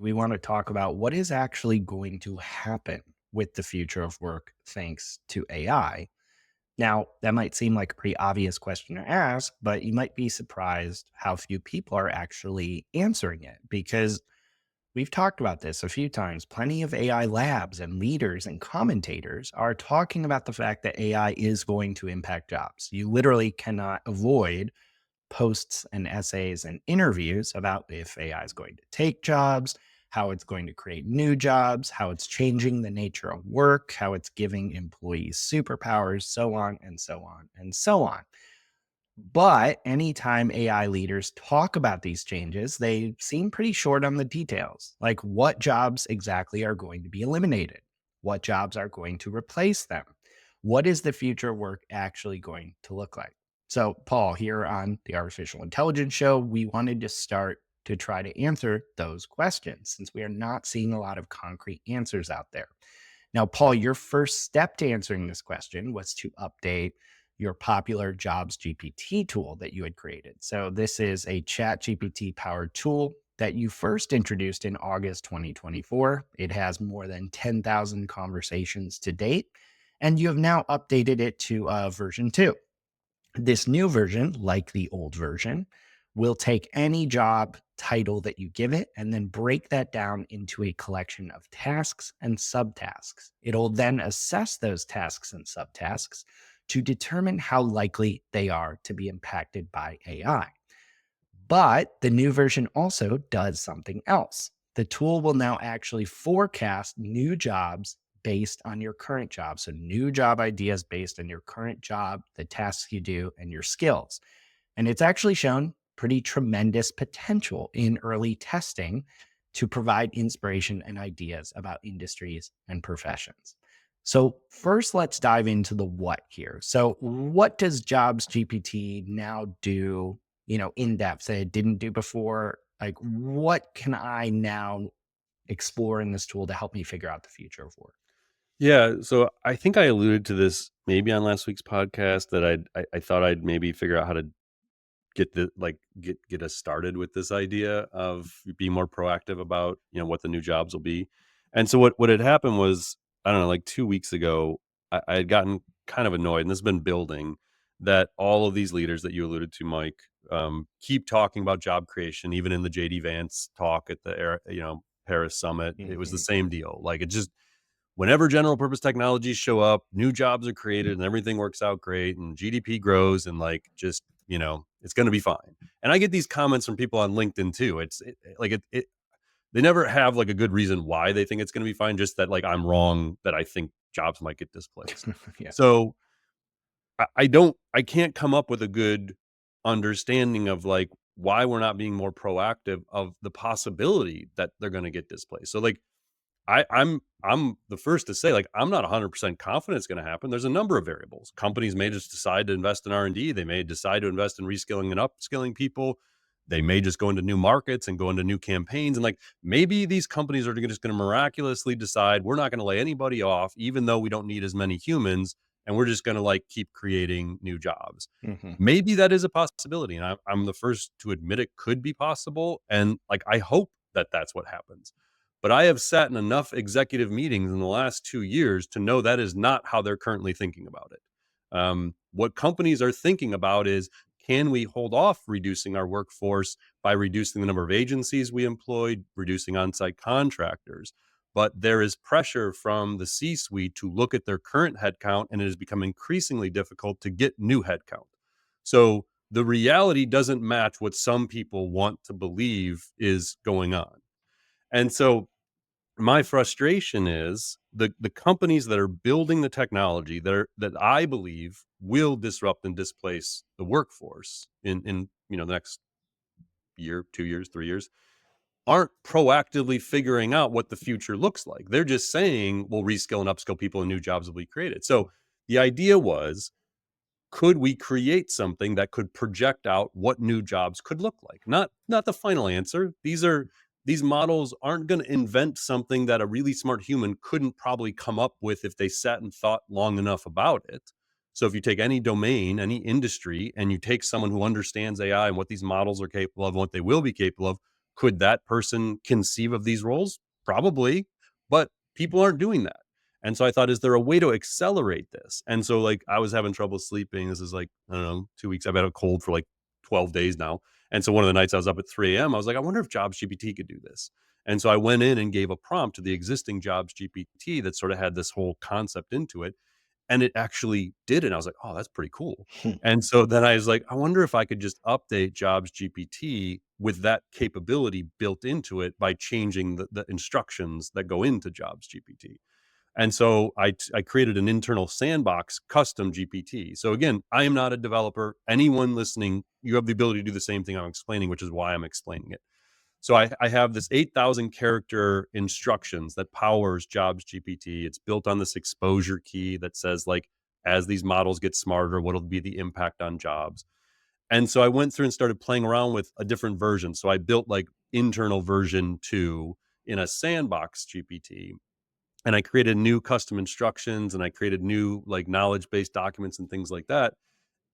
we want to talk about what is actually going to happen with the future of work thanks to AI. Now, that might seem like a pretty obvious question to ask, but you might be surprised how few people are actually answering it because we've talked about this a few times. Plenty of AI labs and leaders and commentators are talking about the fact that AI is going to impact jobs. You literally cannot avoid posts and essays and interviews about if AI is going to take jobs, how it's going to create new jobs, how it's changing the nature of work, how it's giving employees superpowers, so on and so on and so on. But anytime AI leaders talk about these changes, they seem pretty short on the details, like what jobs exactly are going to be eliminated, what jobs are going to replace them, what is the future work actually going to look like. So, Paul, here on the Artificial Intelligence Show, we wanted to start to try to answer those questions since we are not seeing a lot of concrete answers out there. Now, Paul, your first step to answering this question was to update your popular Jobs GPT tool that you had created. So, this is a chat GPT powered tool that you first introduced in August 2024. It has more than 10,000 conversations to date, and you have now updated it to version 2. This new version, like the old version, will take any job title that you give it and then break that down into a collection of tasks and subtasks. It'll then assess those tasks and subtasks to determine how likely they are to be impacted by AI. But the new version also does something else. The tool will now actually forecast new jobs based on your current job. So, new job ideas based on your current job, the tasks you do, and your skills. And it's actually shown pretty tremendous potential in early testing to provide inspiration and ideas about industries and professions. So, first, let's dive into the what here. So, what does Jobs GPT now do, in depth that it didn't do before? Like, what can I now explore in this tool to help me figure out the future of work? Yeah, so I think I alluded to this maybe on last week's podcast that I thought I'd maybe figure out how to get us started with this idea of being more proactive about, what the new jobs will be. And so what had happened was, I don't know, like 2 weeks ago, I had gotten kind of annoyed, and this has been building, that all of these leaders that you alluded to, Mike, keep talking about job creation, even in the JD Vance talk at the Paris summit. It was the Mhm. same deal. Like, it just whenever general purpose technologies show up, new jobs are created and everything works out great and GDP grows and like just, it's going to be fine. And I get these comments from people on LinkedIn too. They never have like a good reason why they think it's going to be fine, just that like I'm wrong that I think jobs might get displaced. Yeah. So I can't come up with a good understanding of like why we're not being more proactive of the possibility that they're going to get displaced. So like I'm the first to say, like, I'm not 100% confident it's gonna happen. There's a number of variables. Companies may just decide to invest in R&D. They may decide to invest in reskilling and upskilling people. They may just go into new markets and go into new campaigns. And like maybe these companies are just gonna miraculously decide we're not gonna lay anybody off, even though we don't need as many humans, and we're just gonna like keep creating new jobs. Hmm. Maybe that is a possibility. And I'm the first to admit it could be possible. And like I hope that that's what happens. But I have sat in enough executive meetings in the last 2 years to know that is not how they're currently thinking about it. What companies are thinking about is, can we hold off reducing our workforce by reducing the number of agencies we employ, reducing on-site contractors? But there is pressure from the C-suite to look at their current headcount, and it has become increasingly difficult to get new headcount. So the reality doesn't match what some people want to believe is going on. And so my frustration is the companies that are building the technology that I believe will disrupt and displace the workforce in the next year, 2 years, 3 years, aren't proactively figuring out what the future looks like. They're just saying, "We'll reskill and upskill people and new jobs will be created." So the idea was, could we create something that could project out what new jobs could look like? Not the final answer. These models aren't going to invent something that a really smart human couldn't probably come up with if they sat and thought long enough about it. So if you take any domain, any industry, and you take someone who understands AI and what these models are capable of, and what they will be capable of, Could that person conceive of these roles? Probably, but people aren't doing that. And so I thought, is there a way to accelerate this? And so, like, I was having trouble sleeping. This is like, I don't know, 2 weeks. I've had a cold for like 12 days now. And so one of the nights I was up at 3 a.m., I was like, I wonder if Jobs GPT could do this. And so I went in and gave a prompt to the existing Jobs GPT that sort of had this whole concept into it. And it actually did it. And I was like, oh, that's pretty cool. And so then I was like, I wonder if I could just update Jobs GPT with that capability built into it by changing the instructions that go into Jobs GPT. And so I created an internal sandbox custom GPT. So again, I am not a developer. Anyone listening, you have the ability to do the same thing I'm explaining, which is why I'm explaining it. So I have this 8,000 character instructions that powers Jobs GPT. It's built on this exposure key that says, like, as these models get smarter, what'll be the impact on jobs? And so I went through and started playing around with a different version. So I built like internal version 2 in a sandbox GPT, and I created new custom instructions, and I created new like knowledge based documents and things like that.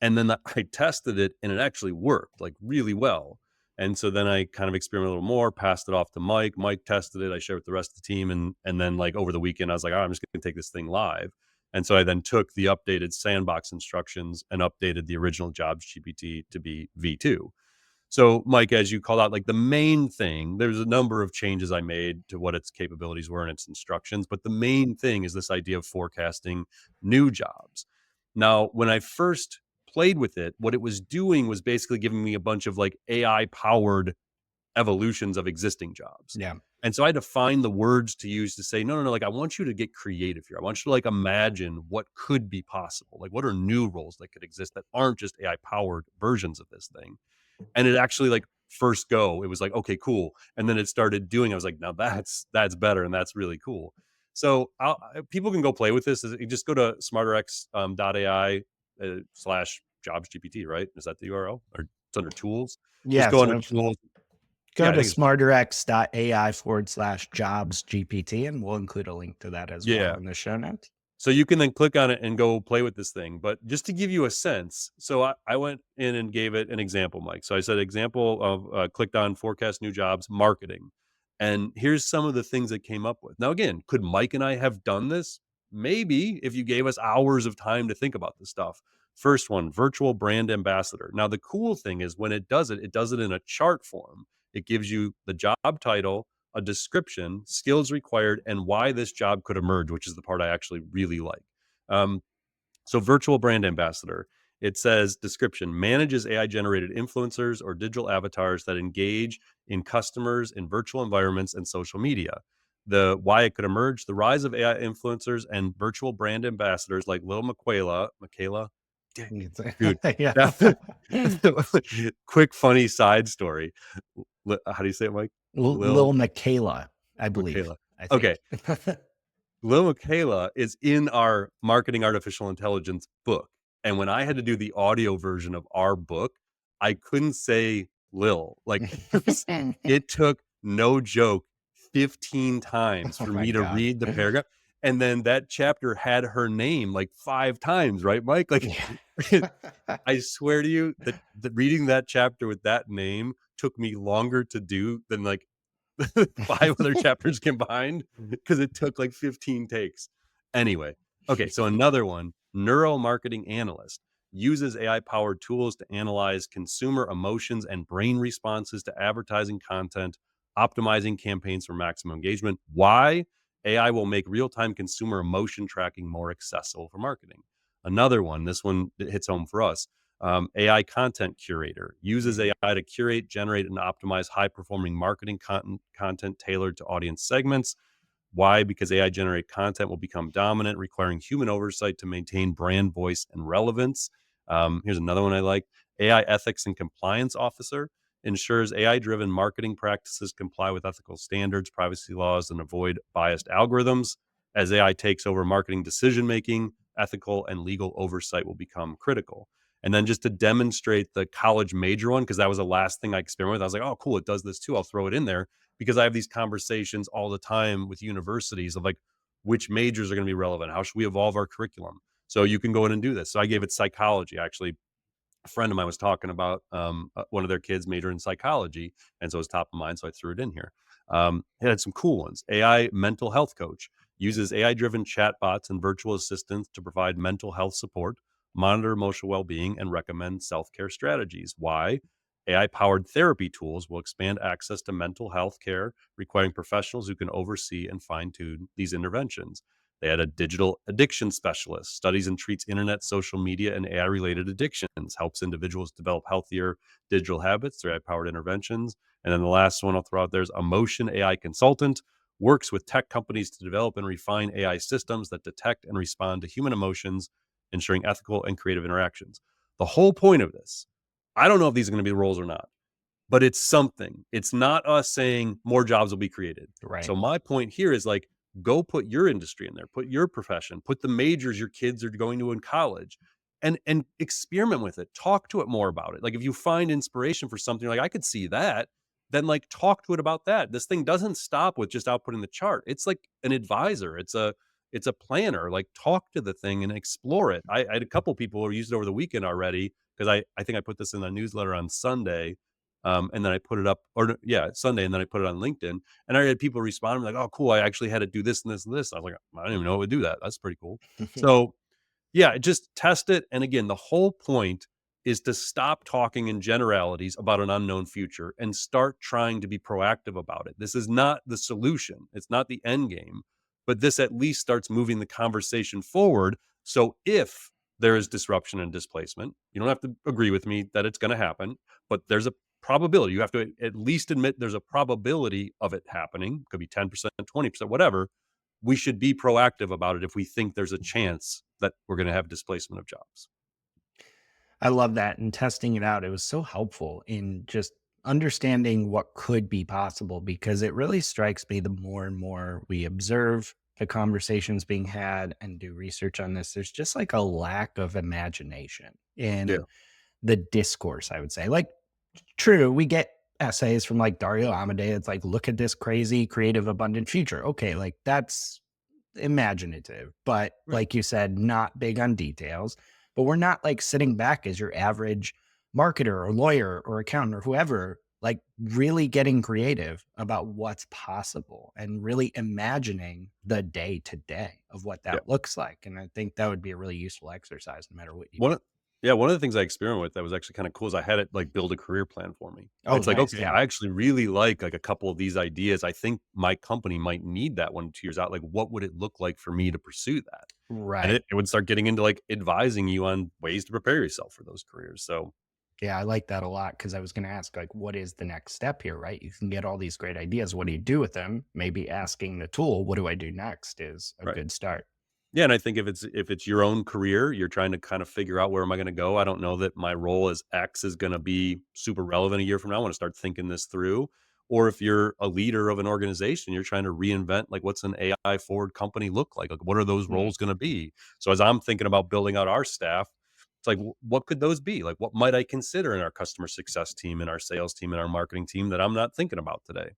And then I tested it and it actually worked like really well. And so then I kind of experimented a little more, passed it off to Mike. Mike tested it. I shared with the rest of the team. And then like over the weekend, I was like, all right, I'm just going to take this thing live. And so I then took the updated sandbox instructions and updated the original Jobs GPT to be V2. So, Mike, as you called out, like the main thing, there's a number of changes I made to what its capabilities were and its instructions, but the main thing is this idea of forecasting new jobs. Now, when I first played with it, what it was doing was basically giving me a bunch of like AI powered evolutions of existing jobs. Yeah. And so I had to find the words to use to say, no, no, no, like I want you to get creative here. I want you to like imagine what could be possible. Like what are new roles that could exist that aren't just AI powered versions of this thing? And it actually like first go, it was like, okay, cool. And then it started doing, I was like, now that's better. And that's really cool. So people can go play with this. You just go to smarterx.ai slash jobs GPT, right? Is that the URL or it's under tools? Just Yeah. go under So tools. go Yeah, I to think it's smarterx.ai/jobs GPT, and we'll include a link to that as well yeah. in the show notes. So you can then click on it and go play with this thing. But just to give you a sense, so I went in and gave it an example, Mike. So I said, example of clicked on forecast new jobs, marketing. And here's some of the things it came up with. Now, again, could Mike and I have done this? Maybe if you gave us hours of time to think about this stuff. First one, virtual brand ambassador. Now, the cool thing is when it does it in a chart form. It gives you the job title, a description, skills required, and why this job could emerge, which is the part I actually really like. Um, so, virtual brand ambassador, it says description manages AI generated influencers or digital avatars that engage in customers in virtual environments and social media. The why it could emerge, the rise of AI influencers and virtual brand ambassadors like Lil Michaela, dude. Yeah. That, quick funny side story. How do you say it, Mike? Lil Lil Michaela, I believe. Michaela. I Okay. think. Lil Michaela is in our marketing artificial intelligence book. And when I had to do the audio version of our book, I couldn't say Lil. Like it took no joke 15 times Oh for my me to god. read the paragraph. And then that chapter had her name like 5 times, right, Mike? Like Yeah. I swear to you that reading that chapter with that name took me longer to do than like 5 other chapters combined because it took like 15 takes. Anyway, okay, so another one, neural marketing analyst uses AI-powered tools to analyze consumer emotions and brain responses to advertising content, optimizing campaigns for maximum engagement. Why? AI will make real-time consumer emotion tracking more accessible for marketing. Another one, this one that hits home for us, AI content curator uses Mhm. AI to curate, generate, and optimize high performing marketing content tailored to audience segments. Why? Because AI generated content will become dominant, requiring human oversight to maintain brand voice and relevance. Here's another one I like. AI ethics and compliance officer ensures AI driven marketing practices comply with ethical standards, privacy laws, and avoid biased algorithms. As AI takes over marketing decision making, ethical and legal oversight will become critical. And then just to demonstrate the college major one, because that was the last thing I experimented with, I was like, oh, cool, it does this too. I'll throw it in there because I have these conversations all the time with universities of like, which majors are going to be relevant? How should we evolve our curriculum? So you can go in and do this. So I gave it psychology. I actually a friend of mine was talking about one of their kids majored in psychology, and so it was top of mind. So I threw it in here. It had some cool ones. AI mental health coach uses AI driven chatbots and virtual assistants to provide mental health support, monitor emotional well being, and recommend self care strategies. Why? AI powered therapy tools will expand access to mental health care, requiring professionals who can oversee and fine tune these interventions. They had a digital addiction specialist, studies and treats internet, social media, and AI related addictions, helps individuals develop healthier digital habits through AI powered interventions. And then the last one I'll throw out there is Emotion AI consultant, works with tech companies to develop and refine AI systems that detect and respond to human emotions, ensuring ethical and creative interactions. The whole point of this, I don't know if these are going to be the roles or not, but it's something. It's not us saying more jobs will be created. Right. So my point here is like, go put your industry in there, put your profession, put the majors your kids are going to in college, and experiment with it. Talk to it more about it. Like if you find inspiration for something, like I could see that, then like talk to it about that. This thing doesn't stop with just outputting the chart. It's like an advisor. It's a planner. Like talk to the thing and explore it. I had a couple people who used it over the weekend already because I think I put this in the newsletter on Sunday, and then I put it up, or yeah, Sunday, and then I put it on LinkedIn. And I had people respond like, "Oh, cool! I actually had to do this and this and this." I was like, "I don't even know it would do that. That's pretty cool." So yeah, just test it. And again, the whole point is to stop talking in generalities about an unknown future and start trying to be proactive about it. This is not the solution. It's not the end game, but this at least starts moving the conversation forward. So if there is disruption and displacement, you don't have to agree with me that it's going to happen, but there's a probability. You have to at least admit there's a probability of it happening. Could be 10%, 20%, whatever. We should be proactive about it if we think there's a chance that we're going to have displacement of jobs. I love that. And testing it out, it was so helpful in just understanding what could be possible because it really strikes me the more and more we observe the conversations being had and do research on this, there's just like a lack of imagination Yeah. in the discourse, I would say. Like, true, we get essays from like Dario Amodei. It's like, look at this crazy, creative, abundant future. Okay, like that's imaginative, but Right. like you said, not big on details. But we're not like sitting back as your average marketer or lawyer or accountant or whoever, like really getting creative about what's possible and really imagining the day to day of what Yeah. that looks like. And I think that would be a really useful exercise no matter what you One do. of yeah, one of the things I experiment with that was actually kinda cool is I had it, like, build a career plan for me. Oh, It's like, nice. "Okay, Yeah. I actually really like, a couple of these ideas. I think my company might need that 1 to 2 years out. Like, what would it look like for me to pursue that?" And Right. it would start getting into, like, advising you on ways to prepare yourself for those careers. So, Yeah, I like that a lot because I was going to ask, like, what is the next step here, right? You can get all these great ideas. What do you do with them? Maybe asking the tool, what do I do next, is a right. good start. Yeah, and I think if it's your own career, you're trying to kind of figure out where am I going to go. I don't know that my role as X is going to be super relevant a year from now. I want to start thinking this through. Or if you're a leader of an organization, you're trying to reinvent like what's an AI forward company look like? Like what are those Mm. roles going to be? So as I'm thinking about building out our staff, it's like what could those be? Like what might I consider in our customer success team, in our sales team, in our marketing team that I'm not thinking about today?